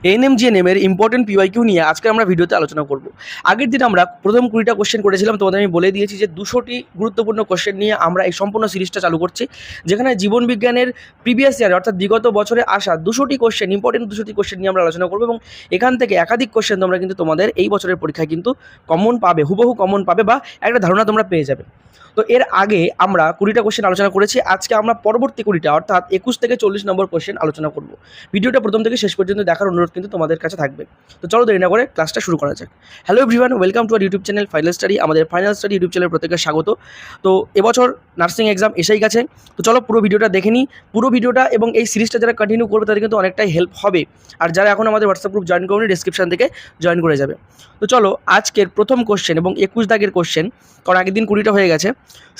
ANM-GNM এর important PYQ নিয়ে আজকে আমরা ভিডিওতে আলোচনা করব। আগের দিন আমরা প্রথম 20টা কোশ্চেন করেছিলাম, তোমাদের আমি বলে দিয়েছি যে 200টি গুরুত্বপূর্ণ কোশ্চেন নিয়ে আমরা এই সম্পূর্ণ সিরিজটা চালু করছি, যেখানে জীবন বিজ্ঞানের প্রিভিয়াস ইয়ারে অর্থাৎ বিগত বছরে আসা 200টি কোশ্চেন, ইম্পর্টেন্ট 200টি কোশ্চেন নিয়ে আমরা আলোচনা করবো এবং এখান থেকে একাধিক কোশ্চেন তোমরা কিন্তু তোমাদের এই বছরের পরীক্ষায় কিন্তু কমন পাবে, হুবহু কমন পাবে বা একটা ধারণা তোমরা পেয়ে যাবে। তো এর আগে আমরা 20টা কোশ্চেন আলোচনা করেছি, আজকে আমরা পরবর্তী 20টা অর্থাৎ 21 থেকে 40 নম্বর কোশ্চেন আলোচনা করব। ভিডিওটা প্রথম থেকে শেষ পর্যন্ত দেখার অনুরোধ কিন্তু তোমাদের কাছে থাকবে। তো চলো দেরি না করে ক্লাসটা শুরু করা যাক। Hello everyone, welcome to our YouTube channel Final Study. আমাদের ফাইনাল স্টাডি ইউটিউব চ্যানেলের প্রত্যেককে স্বাগত। তো এবছর নার্সিং এক্সাম এসেই গেছে, তো চলো পুরো ভিডিওটা দেখে নিই। পুরো ভিডিওটা এবং এই সিরিজটা যারা কন্টিনিউ করবে তাদের কিন্তু অনেকটাই হেল্প হবে, আর যারা এখন আমাদের হোয়াটসঅ্যাপ গ্রুপ জয়েন করবে ডিসক্রিপশন থেকে জয়েন করে যাবে। তো চলো আজকের প্রথম কোশ্চেন এবং 21 দাগের কোশ্চেন, কারণ আগের দিন 20টা হয়ে গেছে।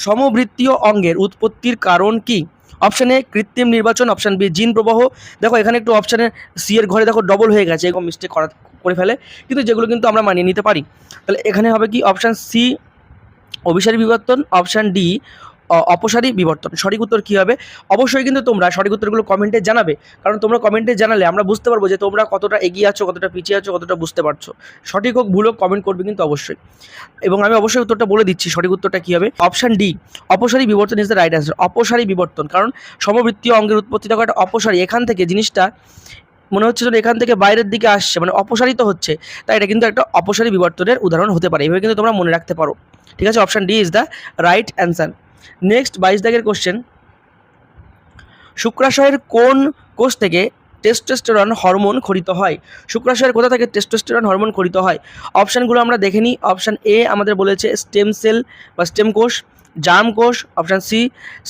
সমবৃত্তীয় অঙ্গের উৎপত্তির কারণ কি? অপশান এ কৃত্রিম নির্বাচন, অপশান বি জিন প্রবাহ। দেখো এখানে একটু অপশানে সি এর ঘরে দেখো ডবল হয়ে গেছে, এরকম মিস্টেক করে ফেলে, কিন্তু যেগুলো কিন্তু আমরা মানিয়ে নিতে পারি। তাহলে এখানে হবে কি অপশান সি অভিসারী বিবর্তন, অপশান ডি অপসারী বিবর্তন। সঠিক উত্তর কী হবে? অবশ্যই কিন্তু তোমরা সঠিক উত্তরগুলো কমেন্টে জানাবে, কারণ তোমরা কমেন্টে জানালে আমরা বুঝতে পারবো যে তোমরা কতটা এগিয়ে আছো, কতটা পিছিয়ে আছো, কতটা বুঝতে পারছো। সঠিক হোক ভুল হোক কমেন্ট করবে কিন্তু অবশ্যই, এবং আমি অবশ্যই উত্তরটা বলে দিচ্ছি। সঠিক উত্তরটা কী হবে? অপশান ডি অপসারী বিবর্তন ইজ দ্য রাইট অ্যান্সার। অপসারী বিবর্তন, কারণ সমবৃত্তীয় অঙ্গের উৎপত্তি দেখো একটা অপসারী, এখান থেকে জিনিসটা মনে হচ্ছে যেন এখান থেকে বাইরের দিকে আসছে, মানে অপসারিত হচ্ছে, তাই এটা কিন্তু একটা অপসারী বিবর্তনের উদাহরণ হতে পারে। এভাবে কিন্তু তোমরা মনে রাখতে পারো। ঠিক আছে, option D is the right answer. Next 22 দাগের কোশ্চেন, শুক্রাশয়ের কোন কোষ থেকে টেস্টোস্টেরন হরমোন ক্ষরিত হয়? শুক্রাশয়ের কোথা থেকে টেস্টোস্টেরন হরমোন ক্ষরিত হয়? অপশানগুলো আমরা দেখে নিই। অপশান এ আমাদের বলেছে স্টেম সেল বা স্টেম কোষ, জার্ম কোষ, অপশান সি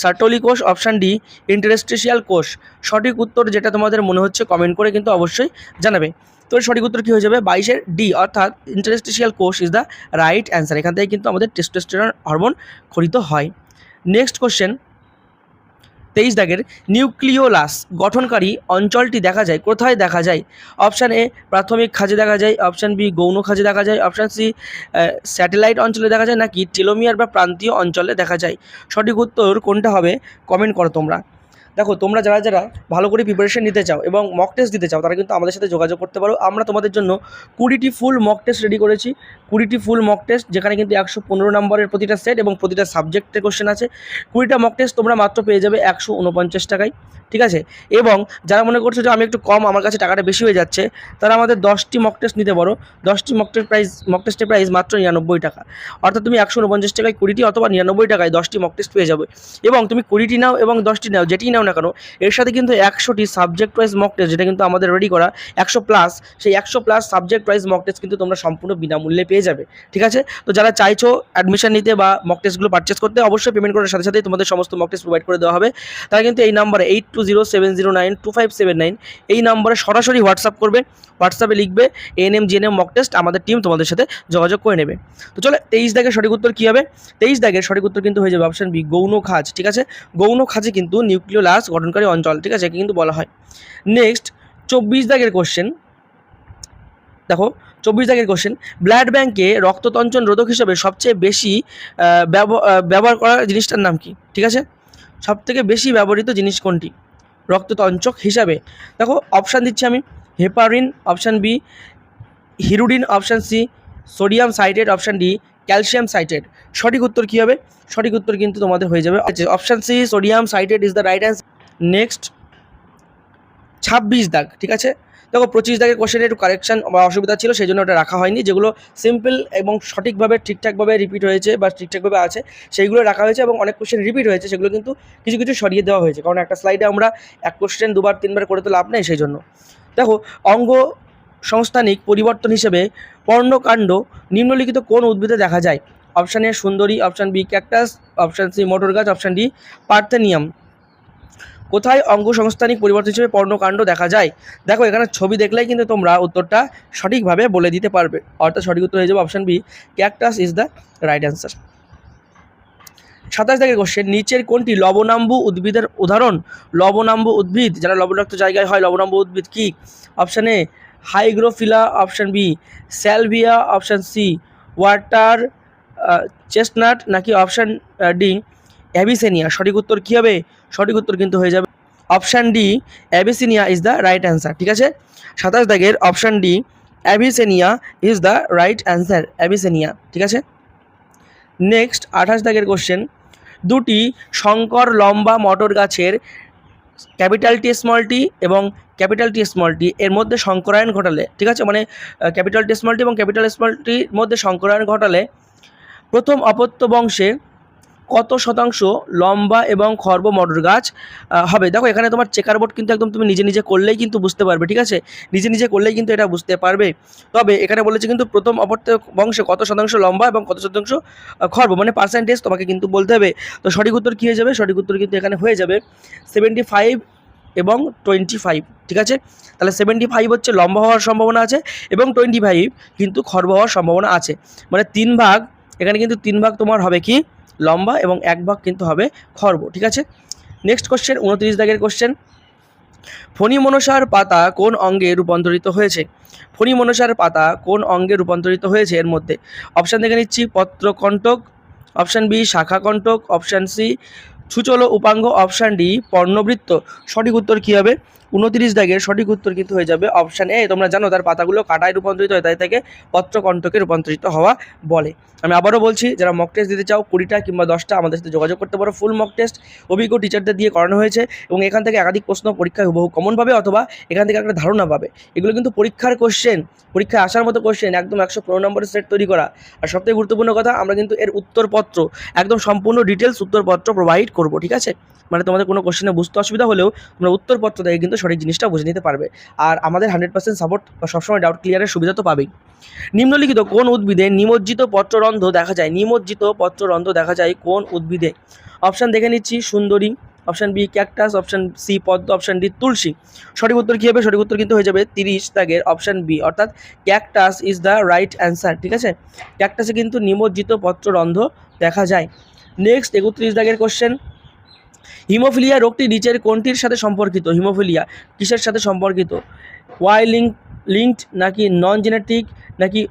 সার্টোলি কোষ, অপশান ডি ইন্টারস্টিশিয়াল কোষ। সঠিক উত্তর যেটা তোমাদের মনে হচ্ছে কমেন্ট করে কিন্তু অবশ্যই জানাবে। তো সঠিক উত্তর কী হয়ে যাবে? 22-এর ডি অর্থাৎ ইন্টারস্টিশিয়াল কোষ ইজ দ্য রাইট অ্যান্সার। এখান থেকে কিন্তু আমাদের টেস্টোস্টেরন হরমোন ক্ষরিত হয়। নেক্সট কোশ্চেন 23 দাগের, নিউক্লিওলাস গঠনকারী অঞ্চলটি দেখা যায় কোথায়? দেখা যায় অপশান এ প্রাথমিক খাঁজে দেখা যায়, অপশান বি গৌণ খাঁজে দেখা যায়, অপশান সি স্যাটেলাইট অঞ্চলে দেখা যায়, নাকি টেলোমিয়ার বা প্রান্তীয় অঞ্চলে দেখা যায়। সঠিক উত্তর কোনটা হবে কমেন্ট করো তোমরা। দেখো তোমরা যারা যারা ভালো করে প্রিপারেশন নিতে চাও এবং মক টেস্ট দিতে চাও তারা কিন্তু আমাদের সাথে যোগাযোগ করতে পারো। আমরা তোমাদের জন্য 20টি ফুল মক টেস্ট রেডি করেছি। 20টি ফুল মক টেস্ট, যেখানে কিন্তু 115 নম্বরের প্রতিটা সেট এবং প্রতিটা সাবজেক্টের কোশ্চেন আছে। 20টা মক টেস্ট তোমরা মাত্র পেয়ে যাবে 149 টাকায়। ঠিক আছে, এবং যারা মনে করছো যে আমি একটু কম, আমার কাছে টাকাটা বেশি হয়ে যাচ্ছে, তারা আমাদের 10টি মক টেস্ট নিতে পারো। 10টি মক টেস্টের প্রাইস মাত্র 99 টাকা। অর্থাৎ তুমি 149 টাকায় 20টি অথবা 99 টাকায় 10টি মক টেস্ট পেয়ে যাবে। এবং তুমি 20টি নাও এবং 10টি নাও, যেটি নাও না কেন, এর সাথে কিন্তু 100টি সাবজেক্ট ওয়াইজ মক টেস্ট, যেটা কিন্তু আমাদের রেডি করা 100+, সেই 100+ সাবজেক্ট ওয়াইজ মক টেস্ট কিন্তু তোমরা সম্পূর্ণ বিনামূল্যে পেয়ে যাবে। ঠিক আছে, তো যারা চাইছো অ্যাডমিশন নিতে বা মক টেস্টগুলো পারচেস করতে, অবশ্যই পেমেন্ট করার সাথে সাথেই তোমাদের সমস্ত মক টেস্ট প্রোভাইড করে দেওয়া হবে। তারা কিন্তু এই নাম্বারে 8207092579 এই নাম্বারে সরাসরি হোয়াটসঅ্যাপ করবে। হোয়াটসঅ্যাপে লিখবে এএনএম-জিএনএম মক টেস্ট, আমাদের টিম তোমাদের সাথে যোগাযোগ করে নেবে। তো চলো 23 দাগের সঠিক উত্তর কী হবে? 23 দাগের সঠিক উত্তর কিন্তু হয়ে যাবে অপশান বি গৌণ খাঁজ। ঠিক আছে, গৌণ খাঁজে কিন্তু নিউক্লিওলাস গঠনকারী অঞ্চল, ঠিক আছে, একে কিন্তু বলা হয়। নেক্সট 24 দাগের কোশ্চেন, দেখো 24 দাগের কোশ্চেন, ব্লাড ব্যাঙ্কে রক্ততঞ্চন রোধক হিসেবে সবচেয়ে বেশি ব্যবহার করা জিনিসটার নাম কি? ঠিক আছে, সবথেকে বেশি ব্যবহৃত জিনিস কোনটি রক্ততঞ্চক হিসাবে? দেখো অপশান দিচ্ছি আমি, heparin, option B hirudin, option C sodium citrate, option D calcium citrate. সঠিক উত্তর কী হবে? সঠিক উত্তর কিন্তু তোমাদের হয়ে যাবে option C sodium citrate is the right answer. Next 26 দাগ, ঠিক আছে। দেখো 25 দাগের কোশ্চেনে একটু কারেকশান বা অসুবিধা ছিল, সেই জন্য ওটা রাখা হয়নি। যেগুলো সিম্পল এবং সঠিকভাবে ঠিকঠাকভাবে রিপিট হয়েছে বা ঠিকঠাকভাবে আছে সেইগুলো রাখা হয়েছে, এবং অনেক কোশ্চেন রিপিট হয়েছে সেগুলো কিন্তু কিছু কিছু সরিয়ে দেওয়া হয়েছে, কারণ একটা স্লাইডে আমরা এক কোশ্চেন দুবার তিনবার করে তো লাভ নেই, সেই জন্য। দেখো অঙ্গ সংস্থানিক পরিবর্তন হিসেবে পর্ণকাণ্ড নিম্নলিখিত কোন উদ্ভিদে দেখা যায়? অপশান এ সুন্দরী, option B cactus, option C মোটর গাছ, অপশান ডি পার্থেনিয়াম। কোথায় অঙ্গ সংস্থানিক পরিবর্তন হিসেবে পর্ণকাণ্ড দেখা যায়? দেখো এখানে ছবি দেখলেই কিন্তু তোমরা উত্তরটা সঠিকভাবে বলে দিতে পারবে, অর্থাৎ সঠিক উত্তর হয়ে যাবে option B cactus is the right answer. 27 দাগের কোশ্চেন, নিচের কোনটি লবণাম্বু উদ্ভিদের উদাহরণ? লবণাম্বু উদ্ভিদ, যারা লবণাক্ত জায়গায় হয়, লবণাম্বু উদ্ভিদ কি? Option A hygrophila, option B salvia, option C water chestnut, নাকি অপশান ডি অ্যাবিসেনিয়া। সঠিক উত্তর কী হবে? সঠিক উত্তর কিন্তু হয়ে যাবে option D Avicennia is the right answer. ঠিক আছে, 27 দাগের option D Avicennia is the right answer, Avicennia. ঠিক আছে, নেক্সট 28 দাগের কোশ্চেন, দুটি শঙ্কর লম্বা মটর গাছের ক্যাপিটাল টি স্মল টি এবং ক্যাপিটাল টি স্মল টি এর মধ্যে সংকরায়ন ঘটালে, ঠিক আছে, মানে ক্যাপিটাল টি স্মল টি এবং ক্যাপিটাল স্মল টির মধ্যে সংকরায়ন ঘটালে প্রথম অপত্য বংশে কত শতাংশ লম্বা এবং খর্ব মটর গাছ হবে। দেখো এখানে তোমার চেকার বোর্ড কিন্তু একদম তুমি নিজে নিজে করলেই কিন্তু বুঝতে পারবে। ঠিক আছে, নিজে নিজে করলেই কিন্তু এটা বুঝতে পারবে। তবে এখানে বলেছে কিন্তু প্রথম অপত্য বংশে কত শতাংশ লম্বা এবং কত শতাংশ খর্ব, মানে পার্সেন্টেজ তোমাকে কিন্তু বলতে হবে। তো সঠিক উত্তর কী হয়ে যাবে? সঠিক উত্তর কিন্তু এখানে হয়ে যাবে 75 এবং 25। ঠিক আছে, তাহলে 75 হচ্ছে লম্বা হওয়ার সম্ভাবনা আছে এবং 25 কিন্তু খর্ব হওয়ার সম্ভাবনা আছে, মানে 3 ভাগ। এখানে কিন্তু 3 ভাগ তোমার হবে কি লম্বা এবং 1 ভাগ কিন্তু হবে খর্ব। ঠিক আছে, নেক্সট কোশ্চেন 29 দাগের কোশ্চেন, ফণী মনসার পাতা কোন অঙ্গে রূপান্তরিত হয়েছে? ফণী মনসার পাতা কোন অঙ্গে রূপান্তরিত হয়েছে? এর মধ্যে অপশান দেখে নিচ্ছি, পত্রকণ্টক, অপশান বি শাখাকণ্টক, অপশান সি ছুচলো উপাঙ্গ, অপশান ডি পর্ণবৃত্ত। সঠিক উত্তর কী হবে? 29 দাগের সঠিক উত্তর কিন্তু হয়ে যাবে অপশান এ। তোমরা জানো তার পাতাগুলো কাটায় রূপান্তরিত হয়, তাই থেকে পত্রকণ্টকে রূপান্তরিত হওয়া বলে। আমি আবারও বলছি, যারা মক টেস্ট দিতে চাও 20টা কিংবা 10টা আমাদের সাথে যোগাযোগ করতে পারো। ফুল মক টেস্ট অভিজ্ঞ টিচারদের দিয়ে করানো হয়েছে এবং এখান থেকে একাধিক প্রশ্ন পরীক্ষায় হুবহু কমন পাবে অথবা এখান থেকে একটা ধারণা পাবে। এগুলো কিন্তু পরীক্ষার কোশ্চেন, পরীক্ষায় আসার মতো কোশ্চেন, একদম 115 নম্বরের সেট তৈরি করা। আর সবথেকে গুরুত্বপূর্ণ কথা, আমরা কিন্তু এর উত্তরপত্র একদম সম্পূর্ণ ডিটেলস উত্তরপত্র প্রোভাইড করব। ঠিক আছে, মানে তোমাদের কোনো কোশ্চেনে বুঝতে অসুবিধা হলেও তোমরা উত্তরপত্র থেকে কিন্তু সঠিক জিনিসটা বুঝে নিতে পারবে। আর আমাদের 100% সাপোর্ট বা সবসময় ডাউট ক্লিয়ারের সুবিধা তো পাবেই। নিম্নলিখিত কোন উদ্ভিদে নিমজ্জিত পত্ররন্ধ্র দেখা যায়? নিমজ্জিত পত্ররন্ধ্র দেখা যায় কোন উদ্ভিদে? অপশান দেখে নিচ্ছি, সুন্দরী, option B cactus, option C পদ্ম, অপশান ডি তুলসী। সঠিক উত্তর কী হবে? সঠিক উত্তর কিন্তু হয়ে যাবে 30 দাগের অপশান বি, অর্থাৎ cactus is the right answer. ঠিক আছে, ক্যাকটাসে কিন্তু নিমজ্জিত পত্ররন্ধ্র দেখা যায়। নেক্সট 31 দাগের কোশ্চেন, হিমোফিলিয়া রোগটি নিচের কোনটির সাথে সম্পর্কিত? হিমোফিলিয়া কিসের সাথে সম্পর্কিত? ওয়াই লিঙ্কড নাকি নন জেনেটিক নাকি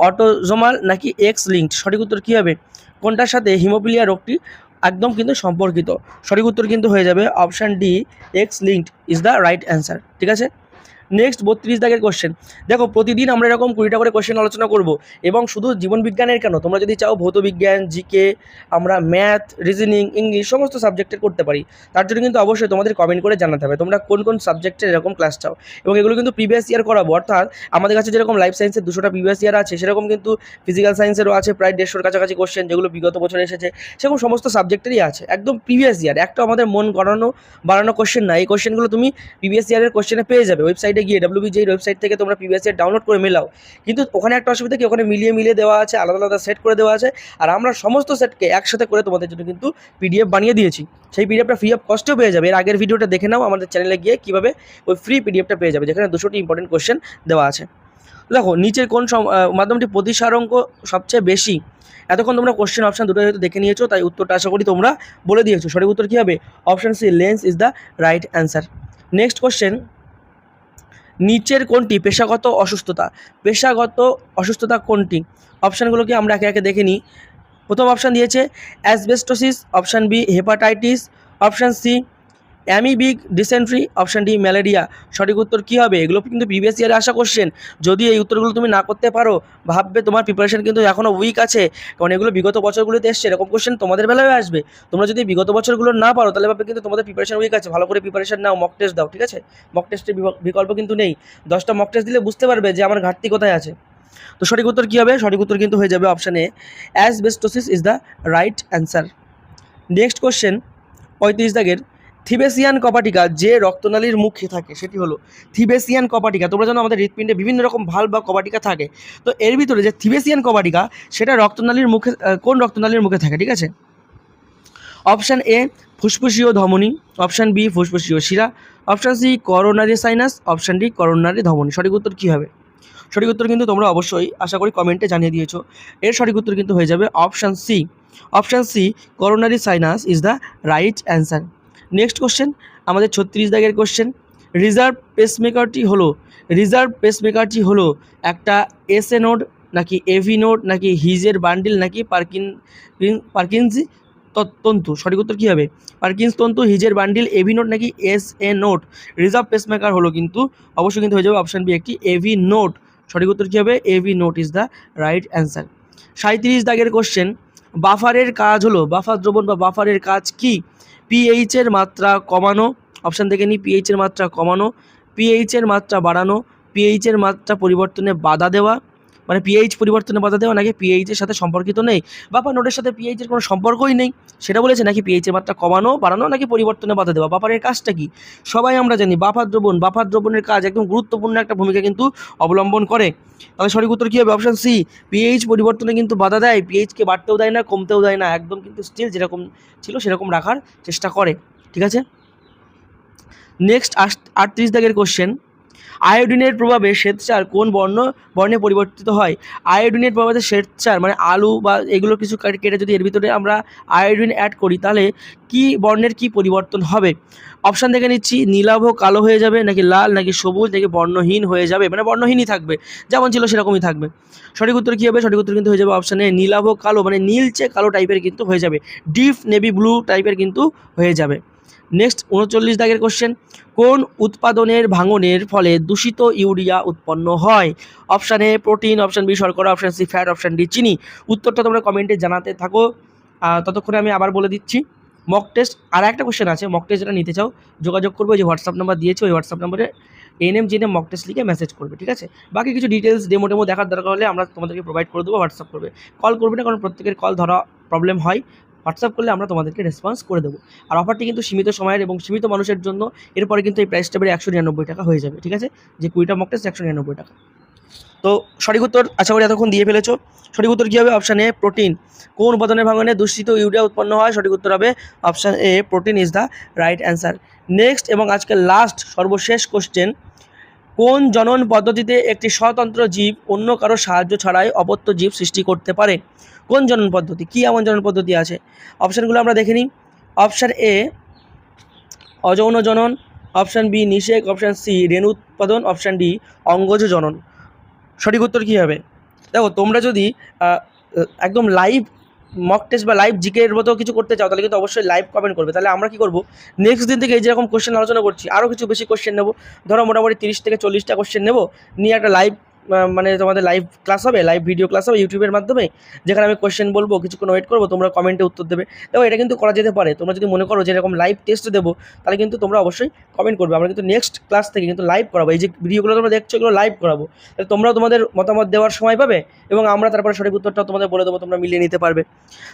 অটোজোমাল নাকি এক্স লিঙ্কড? সঠিক উত্তর কী হবে? কোনটার সাথে হিমোফিলিয়া রোগটি একদম কিন্তু সম্পর্কিত? সঠিক উত্তর কিন্তু হয়ে যাবে option D, x linked is the right answer. ঠিক আছে, নেক্সট 32 দাগের কোশ্চেন। দেখো প্রতিদিন আমরা এরকম 20টা করে কোশ্চেন আলোচনা করব এবং শুধু জীবন বিজ্ঞানের কেন, তোমরা যদি চাও ভৌত বিজ্ঞান, জিকে, আমরা ম্যাথ, রিজনিং, ইংলিশ সমস্ত সাবজেক্টের করতে পারি। তার জন্য কিন্তু অবশ্যই তোমাদের কমেন্ট করে জানাতে হবে তোমরা কোন কোন সাবজেক্টের এরকম ক্লাস চাও, এবং এগুলো কিন্তু প্রিভিয়াস ইয়ার করাবো। অর্থাৎ আমাদের কাছে যেরকম লাইফ সায়েন্সের 200টা প্রিভিয়াস ইয়ার আছে, সেরকম কিন্তু ফিজিক্যাল সায়েন্সেরও আছে প্রায় 150-র কাছাকাছি কোশ্চেন, যেগুলো বিগত বছরে এসেছে। সেরকম সমস্ত সাবজেক্টেরই আছে একদম প্রিভিয়াস ইয়ার, একটা আমাদের মন বাড়ানো কোশ্চেন না। এই কোশ্চেনগুলো তুমি প্রিভিয়াস ইয়ারের কোশ্চেনে পেয়ে যাবে। ওয়েবসাইটে গিয়ে WBJEE ওয়েবসাইট থেকে তোমরা প্রিভিয়াস ইয়ার ডাউনলোড করে মেলাও, কিন্তু ওখানে একটা অসুবিধা কি, ওখানে মিলিয়ে দেওয়া আছে, আলাদা আলাদা সেট করে দেওয়া আছে। আর আমরা সমস্ত সেটকে একসাথে করে তোমাদের জন্য কিন্তু PDF বানিয়ে দিয়েছি। সেই PDFটা ফ্রি অফ কস্টেও পেয়ে যাবে। এর আগের ভিডিওটা দেখে নাও আমাদের চ্যানেলে গিয়ে কীভাবে ওই ফ্রি PDFটা পেয়ে যাবে, যেখানে 200টি ইম্পর্টেন্ট কোশ্চেন দেওয়া আছে। দেখো নিচের কোন মাধ্যমটি প্রতিসারাঙ্ক সবচেয়ে বেশি? এতক্ষণ তোমরা কোশ্চেন অপশান দুটো হয়তো দেখে নিয়েছো, তাই উত্তরটা আশা করি তোমরা বলে দিয়েছো। সঠিক উত্তর কী হবে? Option C, lens is the right answer. Next question, নিচের কোনটি পেশাগত অসুস্থতা? পেশাগত অসুস্থতা কোনটি? অপশানগুলোকে আমরা একে একে দেখে নিই। প্রথম অপশান দিয়েছে asbestosis, option B hepatitis, option C amoebic dysentery, option D malaria. সঠিক উত্তর কী হবে? এগুলো কিন্তু প্রিভিয়াস ইয়ারে আসা কোশ্চেন। যদি এই উত্তরগুলো তুমি না করতে পারো, ভাববে তোমার প্রিপারেশন কিন্তু এখনও উইক আছে, কারণ এগুলো বিগত বছরগুলোতে এসছে। এরকম কোশ্চেন তোমাদের বেলায় আসবে। তোমরা যদি বিগত বছরগুলো না পারো, তাহলে ভাববে কিন্তু তোমাদের প্রিপারেশন উইক আছে। ভালো করে প্রিপারেশন নাও, মক টেস্ট দাও। ঠিক আছে, মক টেস্টের বিকল্প কিন্তু নেই। 10টা মক টেস্ট দিলে বুঝতে পারবে যে আমার ঘাটতি কোথায় আছে। তো সঠিক উত্তর কী হবে? সঠিক উত্তর কিন্তু হয়ে যাবে option A, asbestosis is the right answer. Next question 35 দাগের, থিবেসিয়ান কপাটিকা যে রক্তনালীর মুখে থাকে সেটি হলো থিবেসিয়ান কপাটিকা। তোমরা জানো আমাদের হৃৎপিণ্ডে বিভিন্ন রকম ভাল্ব বা কপাটিকা থাকে, তো এর ভিতরে যে থিবেসিয়ান কপাটিকা সেটা রক্তনালীর মুখে, কোন রক্তনালীর মুখে থাকে? ঠিক আছে, অপশান এ ফুসফুসীয় ধমনী, অপশান বি ফুসফুসীয় শিরা, option C coronary sinus, option D coronary ধমনী। সঠিক উত্তর কী হবে? সঠিক উত্তর কিন্তু তোমরা অবশ্যই আশা করি কমেন্টে জানিয়ে দিয়েছো। এর সঠিক উত্তর কিন্তু হয়ে যাবে option C, option C coronary sinus is the right answer. Next question আমাদের 36 দাগের কোশ্চেন, রিজার্ভ পেসমেকারটি হলো একটা এসএ নোড নাকি এভি নোড নাকি হিজের বান্ডিল নাকি পার্কিনজি তন্তু, সঠিক উত্তর কী হবে? পার্কিন্স তন্তু, হিজের বান্ডিল, এভি নোট নাকি S A node? Reserve pacemaker হলো কিন্তু অবশ্যই কিন্তু হয়ে যাবে অপশান বি একটি এভি নোট। সঠিক উত্তর কী হবে? AV node is the right answer. 37 দাগের কোশ্চেন, বাফারের কাজ হলো, বাফার দ্রবণ বা বাফারের কাজ কি? পিএইচের মাত্রা কমানো, অপশান থেকে নিই, পিএইচের মাত্রা কমানো, পিএইচের মাত্রা বাড়ানো, পিএইচের মাত্রা পরিবর্তনে বাধা দেওয়া, মানে পিএইচ পরিবর্তনে বাধা দেওয়া, নাকি পিএইচের সাথে সম্পর্কিত নেই, বাফার নোটের সাথে পিএইচের কোনো সম্পর্কই নেই সেটা বলেছে, নাকি পিএইচের মাত্রা কমানো, বাড়ানো, নাকি পরিবর্তনে বাধা দেওয়া। বাফারের কাজটা কি? সবাই আমরা জানি বাফার দ্রবণের কাজ একদম গুরুত্বপূর্ণ একটা ভূমিকা কিন্তু অবলম্বন করে। তাহলে সঠিক উত্তর কী হবে? অপশান সি, পিএইচ পরিবর্তনে কিন্তু বাধা দেয়, পিএইচকে বাড়তেও দেয় না, কমতেও দেয় না, একদম কিন্তু স্টিল যেরকম ছিল সেরকম রাখার চেষ্টা করে। ঠিক আছে, নেক্সট 38 দাগের কোশ্চেন, আয়োডিনের প্রভাবে শ্বেতসার কোন বর্ণে পরিবর্তিত হয়? আয়োডিনের প্রভাবে শ্বেতসার মানে আলু বা এগুলো কিছু কেটে যদি এর ভিতরে আমরা আয়োডিন অ্যাড করি তাহলে কি বর্ণের কি পরিবর্তন হবে? অপশান দেখে নিচ্ছি, নীলাভ কালো হয়ে যাবে, নাকি লাল, নাকি সবুজ, নাকি বর্ণহীন হয়ে যাবে, মানে বর্ণহীনই থাকবে, যেমন ছিল সেরকমই থাকবে। সঠিক উত্তর কী হবে? সঠিক উত্তর কিন্তু হয়ে যাবে অপশানে নীলাভ কালো, মানে নীলচে কালো টাইপের কিন্তু হয়ে যাবে, ডিপ নেভি ব্লু টাইপের কিন্তু হয়ে যাবে। নেক্সট 39 দাগের কোশ্চেন, কোন উৎপাদনের ভাঙনের ফলে দূষিত ইউরিয়া উৎপন্ন হয়? Option A protein, option B শর্করা, option C fat, option D চিনি। উত্তরটা তোমরা কমেন্টে জানাতে থাকো। ততক্ষণে আমি আবার বলে দিচ্ছি, মক টেস্ট আর একটা কোশ্চেন আছে, মক টেস্ট যেটা নিতে চাও যোগাযোগ করবে, যে হোয়াটসঅ্যাপ নাম্বার দিয়েছে ওই হোয়াটসঅ্যাপ নাম্বারে NM মক টেস্ট লিখে মেসেজ করবে। ঠিক আছে, বাকি কিছু ডিটেলস ডেমো দেখার দরকার হলে আমরা তোমাদেরকে প্রোভাইড করে দেবো, হোয়াটসঅ্যাপ করবে, কল করবে না, কারণ প্রত্যেকের কল ধরা প্রবলেম হয়। হোয়াটসঅ্যাপ করলে আমরা তোমাদেরকে রেসপন্স করে দেবো। আর অফারটি কিন্তু সীমিত সময়ের এবং সীমিত মানুষের জন্য, এরপরে কিন্তু এই প্রাইসটা বেড়ে 199 টাকা হয়ে যাবে। ঠিক আছে, যে 20টা মক টেস্ট 199 টাকা। তো সঠিক উত্তর আশা করি এতক্ষণ দিয়ে ফেলেছো। সঠিক উত্তর কী হবে? Option A protein. কোন উপাদানের ভাঙনে দূষিত ইউরিয়া উৎপন্ন হয়? সঠিক উত্তর হবে option A protein is the right answer. Next এবং আজকের লাস্ট সর্বশেষ কোশ্চেন, কোন জনন পদ্ধতিতে একটি স্বতন্ত্র জীব অন্য কারো সাহায্য ছাড়াই অপত্য জীব সৃষ্টি করতে পারে? কোন জনন পদ্ধতি? কী এমন জনন পদ্ধতি আছে? অপশানগুলো আমরা দেখে নিই। অপশান এ অযৌন জনন, অপশান বি নিষেক, অপশান সি রেণু উৎপাদন, অপশান ডি অঙ্গজ জনন। সঠিক উত্তর কী হবে? দেখো, তোমরা যদি একদম লাইভ মক টেস্ট বা লাইভ জিকের মতো কিছু করতে চাও তাহলে কিন্তু অবশ্যই লাইভ কমেন্ট করবে। তাহলে আমরা কী করবো, নেক্সট দিন থেকে এই যেরকম কোশ্চেন আলোচনা করছি আরও কিছু বেশি কোশ্চেন নেবো, ধরো মোটামুটি 30 থেকে 40টা কোশ্চেন নেবো, নিয়ে একটা লাইভ মানে তোমাদের লাইভ ক্লাস হবে, লাইভ ভিডিও ক্লাস হবে ইউটিউবের মাধ্যমে, যেখানে আমি কোশ্চেন বলবো, কিছুক্ষণ ওয়েট করবো, তোমরা কমেন্টে উত্তর দেবে। দেখো, এটা কিন্তু করা যেতে পারে। তোমরা যদি মনে করো যে এরকম লাইভ টেস্ট দেবো তাহলে কিন্তু তোমরা অবশ্যই কমেন্ট করবে। আমরা কিন্তু নেক্সট ক্লাস থেকে কিন্তু লাইভ করাবো, এই যে ভিডিওগুলো তোমরা দেখছো এগুলো লাইভ করাবো, তাহলে তোমরাও তোমাদের মতামত দেওয়ার সময় পাবে এবং আমরা তারপরে সঠিক উত্তরটাও তোমাদের বলে দেবো, তোমরা মিলিয়ে নিতে পারবে।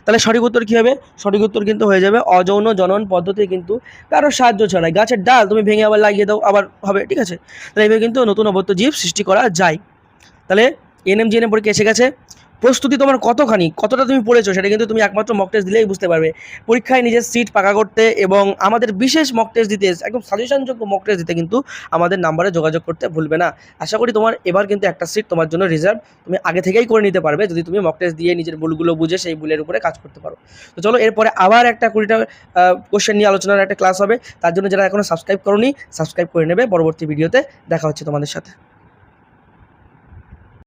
তাহলে সঠিক উত্তর কী হবে? সঠিক উত্তর কিন্তু হয়ে যাবে অযৌন জনন পদ্ধতি, কিন্তু কারোর সাহায্য ছাড়াই। গাছের ডাল তুমি ভেঙে আবার লাগিয়ে দাও, আবার হবে। ঠিক আছে, তাহলে এইভাবে কিন্তু নতুন অপত্য জীব সৃষ্টি করা যায়। তাহলে NM পরীক্ষা এসে গেছে। প্রস্তুতি তোমার কতটা তুমি পড়েছো সেটা কিন্তু তুমি একমাত্র মক টেস্ট দিলেই বুঝতে পারবে। পরীক্ষায় নিজের সিট পাকা করতে এবং আমাদের বিশেষ মক টেস্ট দিতে, একদম সাজেশনযোগ্য মক টেস্ট দিতে কিন্তু আমাদের নাম্বারে যোগাযোগ করতে ভুলবে না। আশা করি তোমার এবার কিন্তু একটা সিট তোমার জন্য রিজার্ভ, তুমি আগে থেকেই করে নিতে পারবে যদি তুমি মক টেস্ট দিয়ে নিজের ভুলগুলো বুঝে সেই ভুলের উপরে কাজ করতে পারো। তো চলো, এরপরে আবার একটা 20টা কোশ্চেন নিয়ে আলোচনার একটা ক্লাস হবে, তার জন্য যারা এখনও সাবস্ক্রাইব করোনি সাবস্ক্রাইব করে নেবে। পরবর্তী ভিডিওতে দেখা হচ্ছে তোমাদের সাথে।